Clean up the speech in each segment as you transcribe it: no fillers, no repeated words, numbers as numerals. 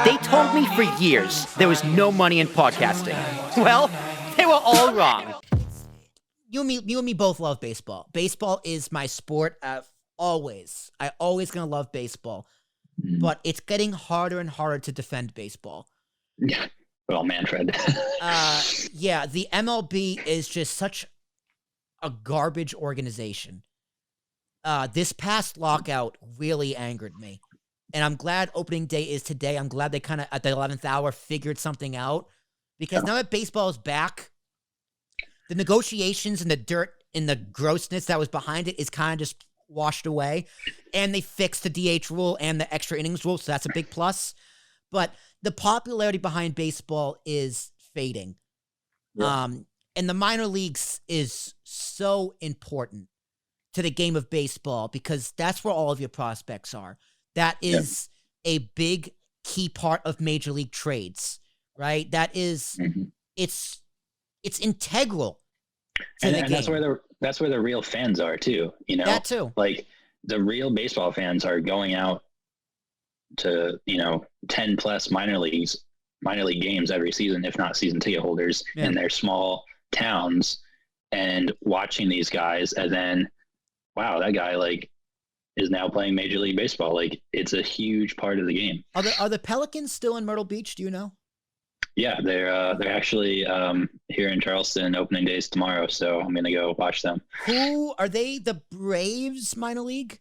They told me for years there was no money in podcasting. Well, they were all wrong. You and me both love baseball. Baseball is my sport. Always. I always gonna love baseball. But it's getting harder and harder to defend baseball. Yeah. Well, Manfred. Yeah, the MLB is just such a garbage organization. This past lockout really angered me. And I'm glad opening day is today. I'm glad they kind of, at the 11th hour, figured something out. Because now that baseball is back, the negotiations and the dirt and the grossness that was behind it is kind of just washed away. And they fixed the DH rule and the extra innings rule, so that's a big plus. But the popularity behind baseball is fading. Yeah. And the minor leagues is so important to the game of baseball because that's where all of your prospects are. That is a big key part of major league trades, right? That is, it's integral to the game. That's where the real fans are too. You know, that too. Like the real baseball fans are going out to 10 plus minor league games every season, if not season ticket holders in their small towns, and watching these guys, and then wow, that guy is now playing Major League Baseball. Like, it's a huge part of the game. Are the Pelicans still in Myrtle Beach? Do you know? Yeah, they're actually here in Charleston. Opening days tomorrow, so I'm gonna go watch them. Who are they? The Braves minor league?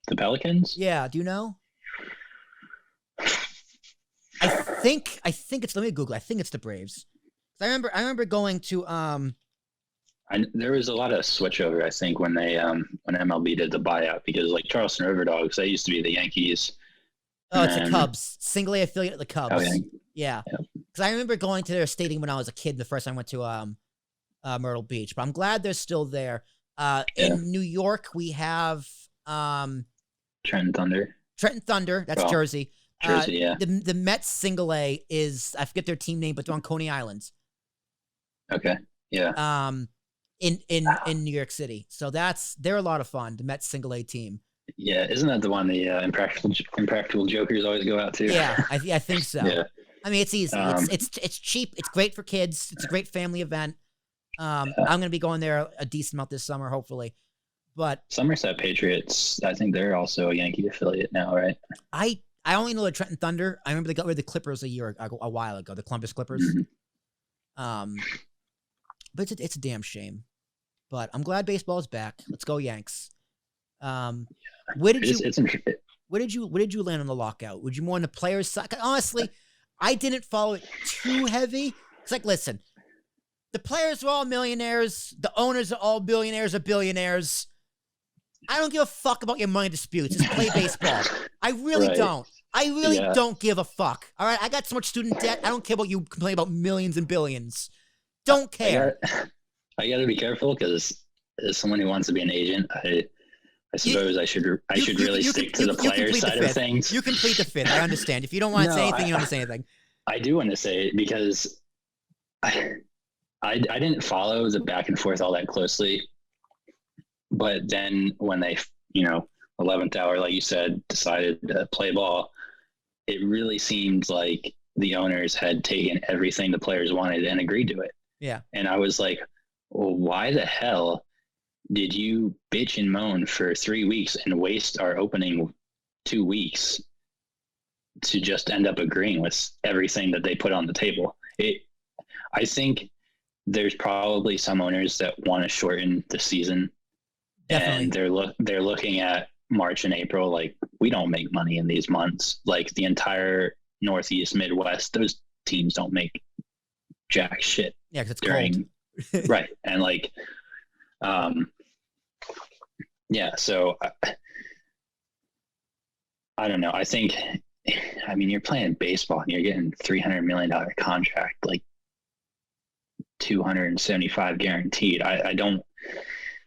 The Pelicans? Yeah. Do you know? I think it's. Let me Google. I think it's the Braves. I remember going to there was a lot of switchover, I think, when they when MLB did the buyout, because like Charleston River Dogs, they used to be the Yankees. Oh, it's the Cubs. Single A affiliate of the Cubs. Oh, yeah. Because I remember going to their stadium when I was a kid. The first time I went to Myrtle Beach, but I'm glad they're still there. In New York, we have Trenton Thunder. That's Jersey. Jersey, yeah. The Mets Single A is, I forget their team name, but they're on Coney Island. Okay. Yeah. In New York City. So they're a lot of fun. The Mets Single A team. Yeah, isn't that the one the impractical jokers always go out to? Yeah, I think so. Yeah. I mean, it's easy. It's cheap. It's great for kids. It's a great family event. I'm going to be going there a decent amount this summer, hopefully. But Somerset Patriots, I think they're also a Yankee affiliate now, right? I only know the Trenton Thunder. I remember they got rid of the Clippers a while ago, the Columbus Clippers. But it's a damn shame. But I'm glad baseball is back. Let's go Yanks. Where did you land on the lockout? Would you more on the players' side? Honestly, I didn't follow it too heavy. It's like, listen, the players are all millionaires. The owners are all billionaires or billionaires. I don't give a fuck about your money disputes. Just play baseball. I really don't. I really don't give a fuck. All right? I got so much student debt. I don't care about you complaining about millions and billions. Don't care. I got to be careful because as someone who wants to be an agent, I suppose I should really stick to the player side of things. You complete the fifth. I understand. If you don't want to say anything, you don't want to say anything. I do want to say it because I didn't follow the back and forth all that closely. But then when they, 11th hour, like you said, decided to play ball, it really seemed like the owners had taken everything the players wanted and agreed to it. Yeah. And I was like, well, why the hell did you bitch and moan for 3 weeks and waste our opening 2 weeks to just end up agreeing with everything that they put on the table? I think there's probably some owners that want to shorten the season. Definitely. And they're looking at March and April, like, we don't make money in these months. Like the entire Northeast, Midwest, those teams don't make jack shit. Yeah, because it's cold. Right. And so I don't know. I think, you're playing baseball and you're getting $300 million contract, like 275 guaranteed. I don't,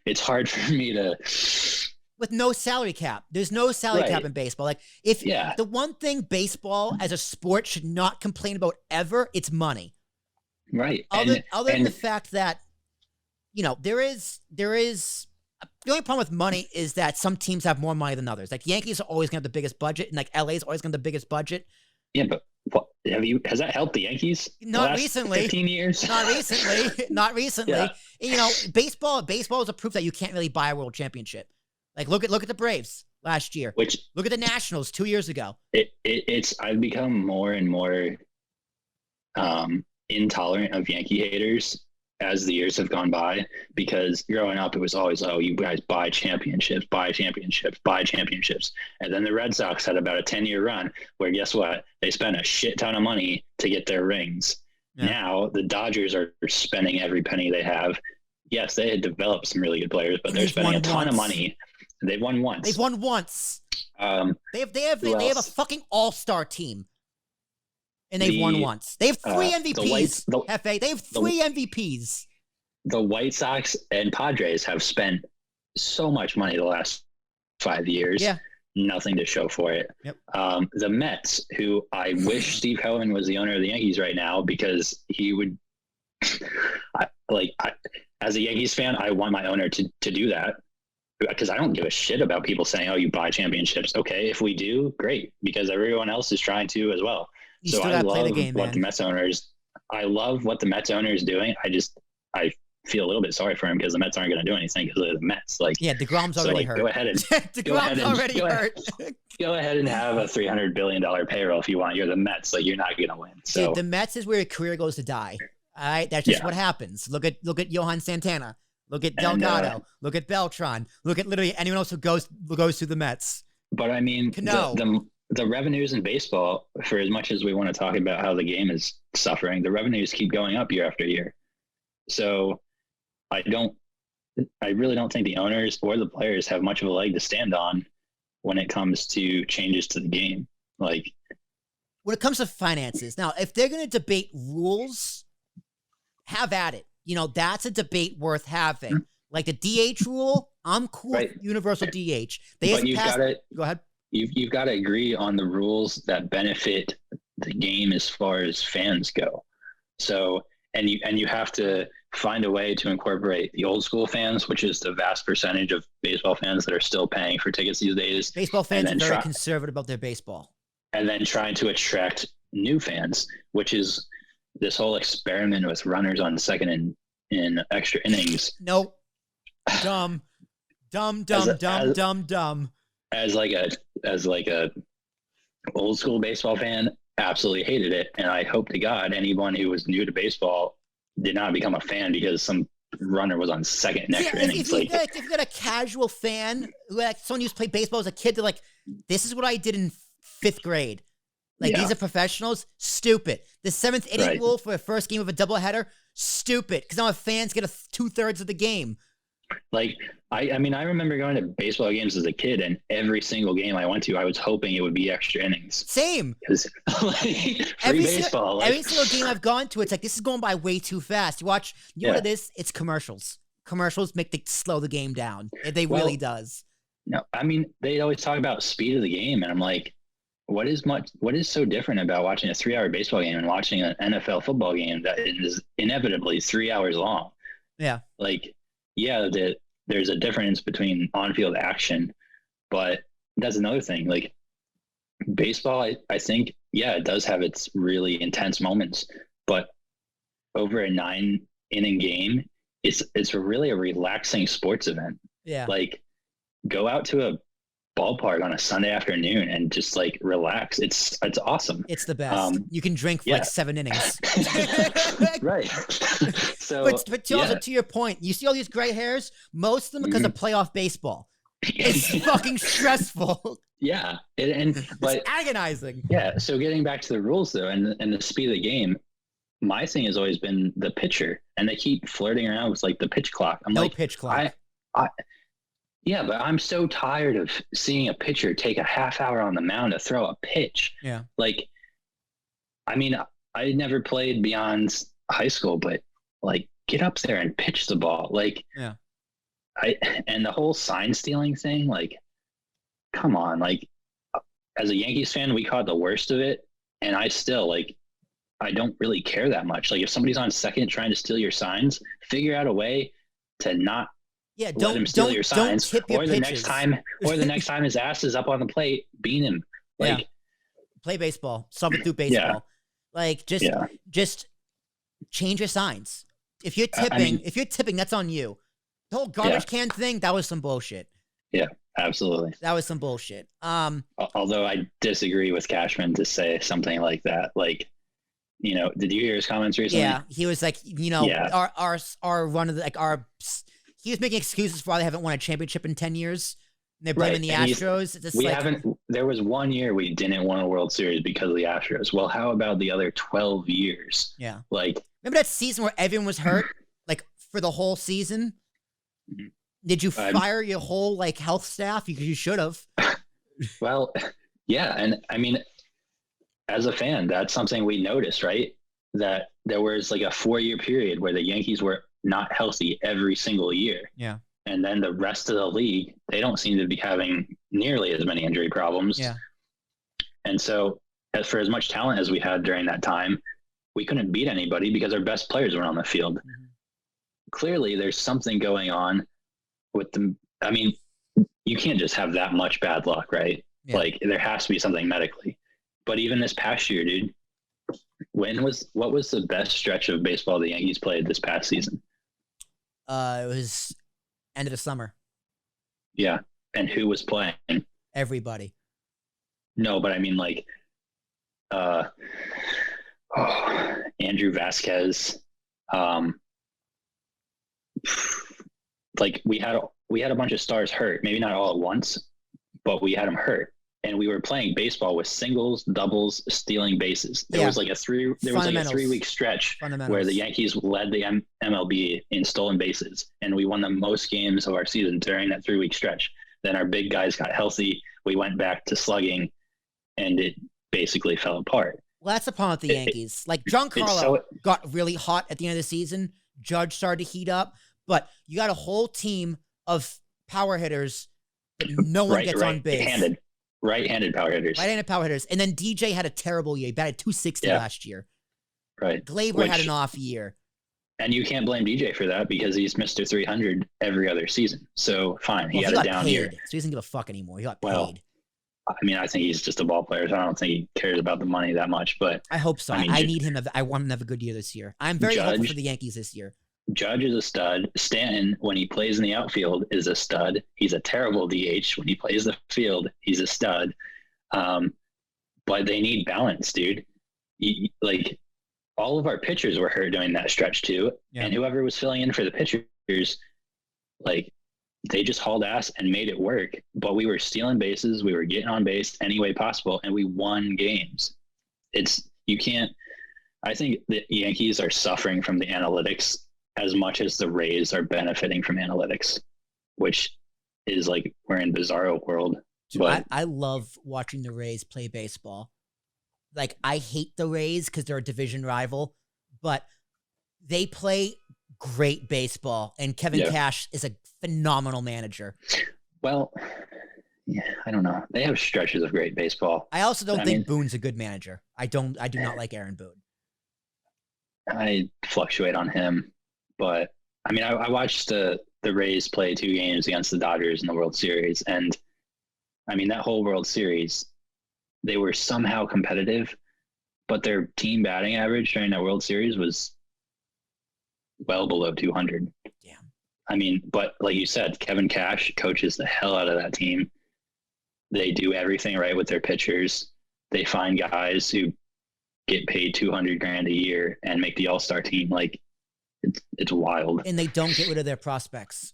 it's hard for me to. With no salary cap. There's no salary cap in baseball. Like, the one thing baseball as a sport should not complain about ever, it's money. Right. Other than the fact that, there is the only problem with money is that some teams have more money than others. Like Yankees are always going to have the biggest budget, and like LA's always going to have the biggest budget. Yeah, but has that helped the Yankees? Not recently. 15 years? Not recently. Not recently. Yeah. You know, baseball is a proof that you can't really buy a world championship. Like look at the Braves last year. Look at the Nationals 2 years ago. I've become more and more intolerant of Yankee haters as the years have gone by, because growing up it was always, oh, you guys buy championships. And then the Red Sox had about a 10-year run where, guess what, they spent a shit ton of money to get their rings. Yeah. Now the Dodgers are spending every penny they have. Yes, they had developed some really good players, but they're spending a ton of money. They've won once. They have a fucking all-star team. And they've won once. They have 3 MVPs, Jefe. They have 3 MVPs. The White Sox and Padres have spent so much money the last 5 years. Yeah. Nothing to show for it. Yep. The Mets, who I wish Steve Cohen was the owner of the Yankees right now, because he would as a Yankees fan, I want my owner to do that, because I don't give a shit about people saying, oh, you buy championships. Okay, if we do, great, because everyone else is trying to as well. So I love what the Mets owners. I love what the Mets owner is doing. I feel a little bit sorry for him, because the Mets aren't going to do anything because of the Mets. DeGrom's already hurt. Go ahead and go ahead and have a $300 billion payroll if you want. You're the Mets. You're not going to win. So dude, the Mets is where your career goes to die. All right, that's just what happens. Look at Johan Santana. Look at Delgado. Look at Beltran. Look at literally anyone else who goes to the Mets. But I mean, the revenues in baseball, for as much as we want to talk about how the game is suffering, the revenues keep going up year after year. So I really don't think the owners or the players have much of a leg to stand on when it comes to changes to the game. When it comes to finances, now, if they're going to debate rules, have at it. You know, that's a debate worth having. Mm-hmm. Like the DH rule, I'm cool with universal DH. Go ahead. You've got to agree on the rules that benefit the game as far as fans go. So, and you have to find a way to incorporate the old school fans, which is the vast percentage of baseball fans that are still paying for tickets these days. Baseball fans are very conservative about their baseball. And then trying to attract new fans, which is this whole experiment with runners on second in extra innings. Nope. Dumb. As a old school baseball fan, absolutely hated it. And I hope to God anyone who was new to baseball did not become a fan because some runner was on second in extra innings. If you got a casual fan, someone used to play baseball as a kid, they're like, this is what I did in 5th grade. These are professionals. Stupid. The 7th inning rule for the first game of a doubleheader. Stupid. Because now fans get 2/3 of the game. I mean, I remember going to baseball games as a kid, and every single game I went to, I was hoping it would be extra innings. Same. Because every single game I've gone to, it's like, this is going by way too fast. You watch, what it is? It's commercials. Commercials slow the game down. They really does. No, I mean, they always talk about speed of the game, and I'm like, what is so different about watching a 3-hour baseball game and watching an NFL football game that is inevitably 3 hours long? Yeah. There's a difference between on-field action, but that's another thing. Baseball, I think, it does have its really intense moments, but over a 9-inning game, it's really a relaxing sports event. Yeah. Go out to a ballpark on a Sunday afternoon and just relax. It's awesome. It's the best. You can drink for 7 innings. Right. So, but also to your point, you see all these gray hairs, most of them because of playoff baseball. It's fucking stressful. Yeah. It's agonizing. Yeah. So getting back to the rules though, and the speed of the game, my thing has always been the pitcher, and they keep flirting around with the pitch clock. No pitch clock. Yeah, but I'm so tired of seeing a pitcher take a half hour on the mound to throw a pitch. Yeah. I mean, I never played beyond high school, but get up there and pitch the ball. Yeah. And the whole sign stealing thing, come on. As a Yankees fan, we caught the worst of it. And I still I don't really care that much. If somebody's on second trying to steal your signs, figure out a way to not let him steal your signs, or the next time his ass is up on the plate, beat him. Play baseball. Solve it through baseball. Like just change your signs. If you're tipping, that's on you. The whole garbage can thing, that was some bullshit. Yeah, absolutely. That was some bullshit. Although I disagree with Cashman to say something like that. Like, you know, did you hear his comments recently? Yeah, he was like, you know, our run of he was making excuses for why they haven't won a championship in 10 years. And they're blaming the Astros. There was 1 year we didn't win a World Series because of the Astros. Well, how about the other 12 years? Yeah. Like, remember that season where everyone was hurt, like for the whole season? Did you fire your whole like health staff? You should have. Well, yeah. And I mean, as a fan, that's something we noticed, right? That there was like a 4-year period where the Yankees were not healthy every single year. Yeah. And then the rest of the league, they don't seem to be having nearly as many injury problems. Yeah. And so for as much talent as we had during that time, we couldn't beat anybody because our best players were on the field. Mm-hmm. Clearly there's something going on with them. I mean, you can't just have that much bad luck, right? Yeah. Like there has to be something medically. But even this past year, dude, what was the best stretch of baseball the Yankees played this past season? It was end of the summer. Yeah. And who was playing? Everybody. No, but I mean like Andrew Vasquez. Like we had a bunch of stars hurt, maybe not all at once, but we had them hurt. And we were playing baseball with singles, doubles, stealing bases. There was like a 3-week stretch where the Yankees led the MLB in stolen bases, and we won the most games of our season during that 3-week stretch. Then our big guys got healthy. We went back to slugging, and it basically fell apart. Well, that's the problem with the Yankees. Like Giancarlo got really hot at the end of the season. Judge started to heat up, but you got a whole team of power hitters, but no one gets on base. Right-handed power hitters. Right-handed power hitters. And then DJ had a terrible year. He batted 260 last year. Right. Glaber had an off year. And you can't blame DJ for that because he's Mr. 300 every other season. So, fine. He had a down year. So he doesn't give a fuck anymore. He got paid. I mean, I think he's just a ball player, so I don't think he cares about the money that much. But I hope so. I need him. I want him to have a good year this year. I'm very hopeful for the Yankees this year. Judge is a stud. Stanton, when he plays in the outfield, is a stud. He's a terrible DH. When he plays the field, he's a stud. But they need balance, dude. Like all of our pitchers were hurt during that stretch too. Yeah. And whoever was filling in for the pitchers, like they just hauled ass and made it work. But we were stealing bases. We were getting on base any way possible. And we won games. I think the Yankees are suffering from the analytics as much as the Rays are benefiting from analytics, which is like we're in bizarro world. Dude, I love watching the Rays play baseball. Like I hate the Rays because they're a division rival, but they play great baseball, and Kevin Cash is a phenomenal manager. Well, yeah, I don't know. They have stretches of great baseball. I also don't think Boone's a good manager. I do not like Aaron Boone. I fluctuate on him. But I mean, I watched the Rays play 2 games against the Dodgers in the World Series. And I mean, that whole World Series, they were somehow competitive, but their team batting average during that World Series was well below 200. Damn. I mean, but like you said, Kevin Cash coaches the hell out of that team. They do everything right with their pitchers. They find guys who get paid $200,000 a year and make the All-Star team. Like, it's wild. And they don't get rid of their prospects.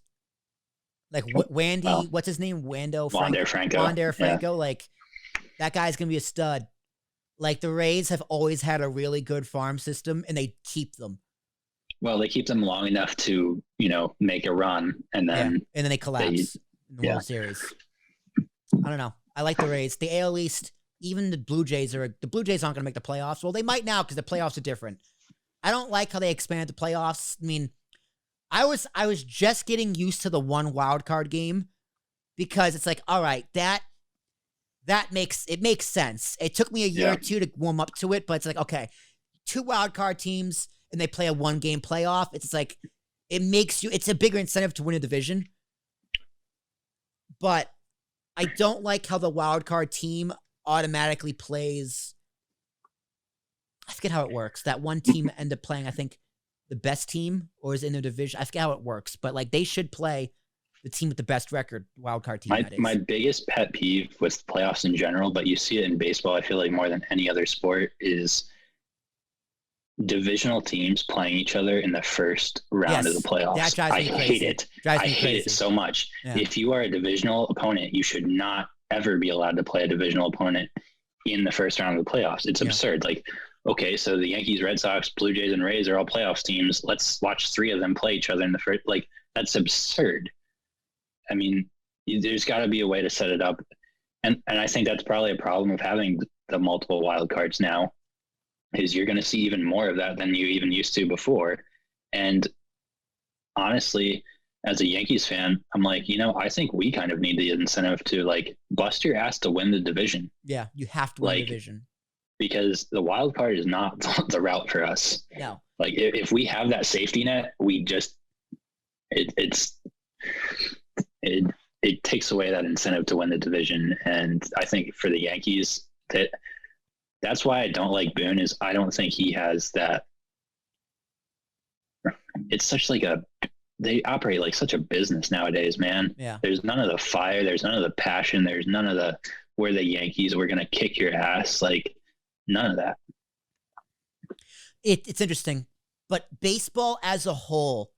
Like what's his name? Wander Franco. Like that guy's going to be a stud. Like the Rays have always had a really good farm system and they keep them. Well, they keep them long enough to, make a run and then they collapse in the World Series. I don't know. I like the Rays. The AL East, even the Blue Jays aren't going to make the playoffs. Well, they might now because the playoffs are different. I don't like how they expanded the playoffs. I mean, I was just getting used to the 1 wild card game because it's like, all right, that makes sense. It took me a year or two to warm up to it, but it's like, okay, 2 wild card teams and they play a 1-game playoff. It's like it's a bigger incentive to win a division. But I don't like how the wild card team automatically plays. I forget how it works. That one team end up playing, I think, the best team, or is in their division. I forget how it works, but like they should play the team with the best record, wild card team. My biggest pet peeve with playoffs in general, but you see it in baseball, I feel like more than any other sport, is divisional teams playing each other in the first round of the playoffs. That drives me crazy. Hate it. I hate it so much. Yeah. If you are a divisional opponent, you should not ever be allowed to play a divisional opponent in the first round of the playoffs. It's absurd. Like, okay, so the Yankees, Red Sox, Blue Jays, and Rays are all playoffs teams. Let's watch 3 of them play each other in the first. Like, that's absurd. I mean, there's got to be a way to set it up. And I think that's probably a problem of having the multiple wild cards now, is you're going to see even more of that than you even used to before. And honestly, as a Yankees fan, I'm like, I think we kind of need the incentive to like bust your ass to win the division. Yeah, you have to win the division. Because the wild card is not the route for us. No. Like if we have that safety net, we just it takes away that incentive to win the division. And I think for the Yankees, that's why I don't like Boone, is I don't think he has that. It's such like they operate like such a business nowadays, man. Yeah. There's none of the fire. There's none of the passion. There's none of we're the Yankees, we're going to kick your ass. Like none of that. It's interesting, but baseball as a whole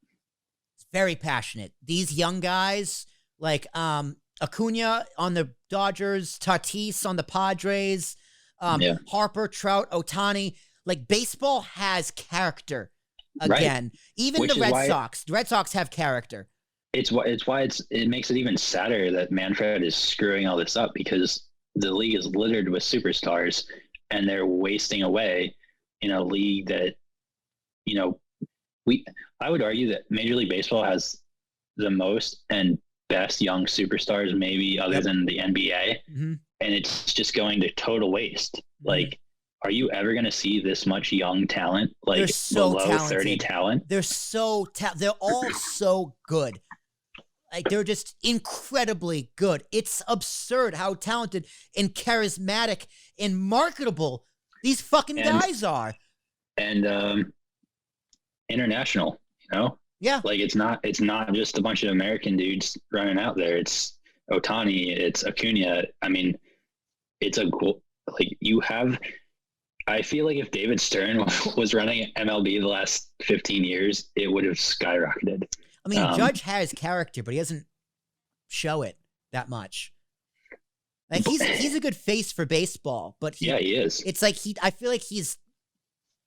is very passionate. These young guys like Acuna on the Dodgers, Tatis on the Padres, Harper, Trout, Ohtani. Like baseball has character again. Right. Even the Red Sox have character. It's why it makes it even sadder that Manfred is screwing all this up, because the league is littered with superstars and they're wasting away in a league that, I would argue that Major League Baseball has the most and best young superstars, maybe other than the NBA. Mm-hmm. And it's just going to total waste. Mm-hmm. Like, are you ever going to see this much young talent? Like so below talented. 30 talent? They're so they're all so good. Like they're just incredibly good. It's absurd how talented and charismatic and marketable these fucking guys are. And international, Yeah. Like it's not just a bunch of American dudes running out there. It's Ohtani, it's Acuna. I mean, it's I feel like if David Stern was running MLB the last 15 years, it would have skyrocketed. I mean, Judge has character, but he doesn't show it that much. Like he's a good face for baseball, but he is. It's like I feel like he's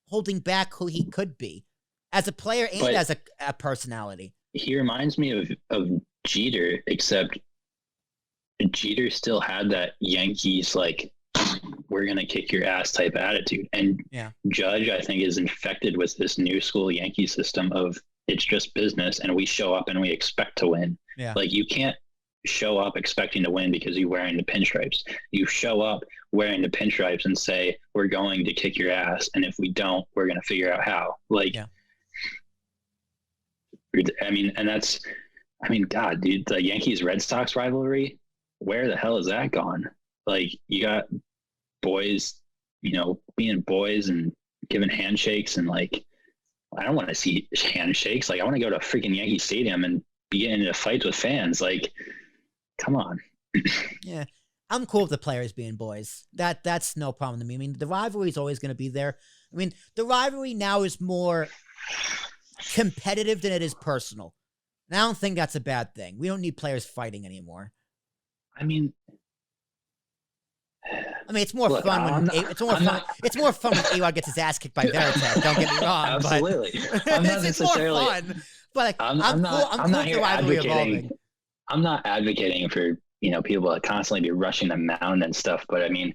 holding back who he could be as a player and as a personality. He reminds me of Jeter, except Jeter still had that Yankees like, we're going to kick your ass type attitude. And Judge, I think, is infected with this new school Yankee system of it's just business and we show up and we expect to win. Yeah. Like you can't show up expecting to win because you're wearing the pinstripes. You show up wearing the pinstripes and say, we're going to kick your ass. And if we don't, we're going to figure out how. Like, God, dude, the Yankees Red Sox rivalry, where the hell is that gone? Like you got boys, being boys and giving handshakes, and like, I don't want to see handshakes. Like I want to go to a freaking Yankee Stadium and be getting into fights with fans. Like, come on. Yeah. I'm cool with the players being boys. That's no problem to me. I mean, the rivalry is always going to be there. I mean, the rivalry now is more competitive than it is personal. And I don't think that's a bad thing. We don't need players fighting anymore. I mean, it's more fun when it's more fun when A-Rod gets his ass kicked by Veritek. Don't get me wrong. Absolutely. I'm not necessarily. It's more fun. But like, I'm not cool with the rivalry evolving. I'm not advocating for people to constantly be rushing the mound and stuff. But I mean,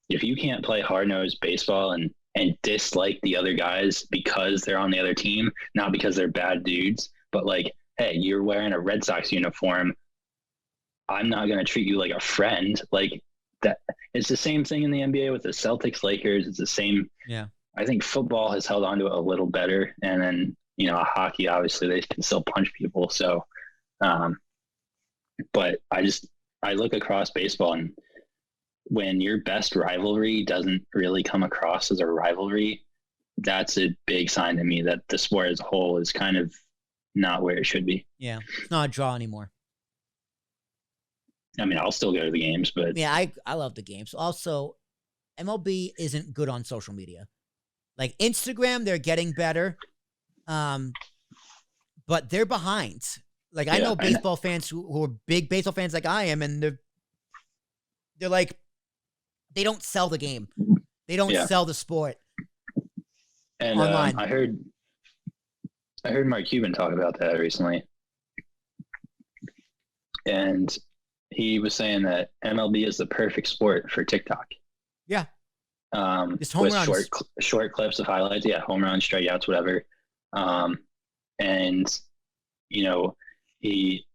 if you can't play hard-nosed baseball and dislike the other guys because they're on the other team, not because they're bad dudes, but like, hey, you're wearing a Red Sox uniform, I'm not going to treat you like a friend. Like that. It's the same thing in the NBA with the Celtics, Lakers. It's the same. Yeah. I think football has held on to it a little better. And then, hockey, obviously they can still punch people. So, but I look across baseball and when your best rivalry doesn't really come across as a rivalry, that's a big sign to me that the sport as a whole is kind of not where it should be. Yeah, it's not a draw anymore. I mean, I'll still go to the games, but Yeah, I love the games. Also, MLB isn't good on social media. Like Instagram, they're getting better, but they're behind. Like I know baseball fans who are big baseball fans like I am, and they're like, they don't sell the game. They don't sell the sport. And online. I heard Mark Cuban talk about that recently, and he was saying that MLB is the perfect sport for TikTok. Yeah. Just home runs. Short clips of highlights. Yeah, home runs, strikeouts, whatever. And you know, he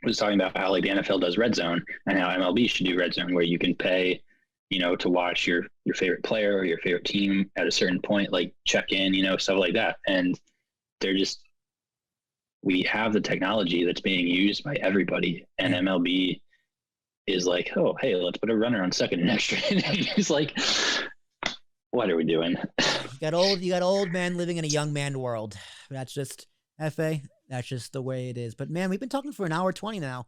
was talking about how like the NFL does red zone and how MLB should do red zone, where you can pay, you know, to watch your favorite player or your favorite team at a certain point, like check in, you know, stuff like that. And we have the technology that's being used by everybody, and MLB is like, oh, hey, let's put a runner on second and extra. He's like, what are we doing? You got old man living in a young man world. That's just FA. That's just the way it is. But man, we've been talking for an hour 20 now.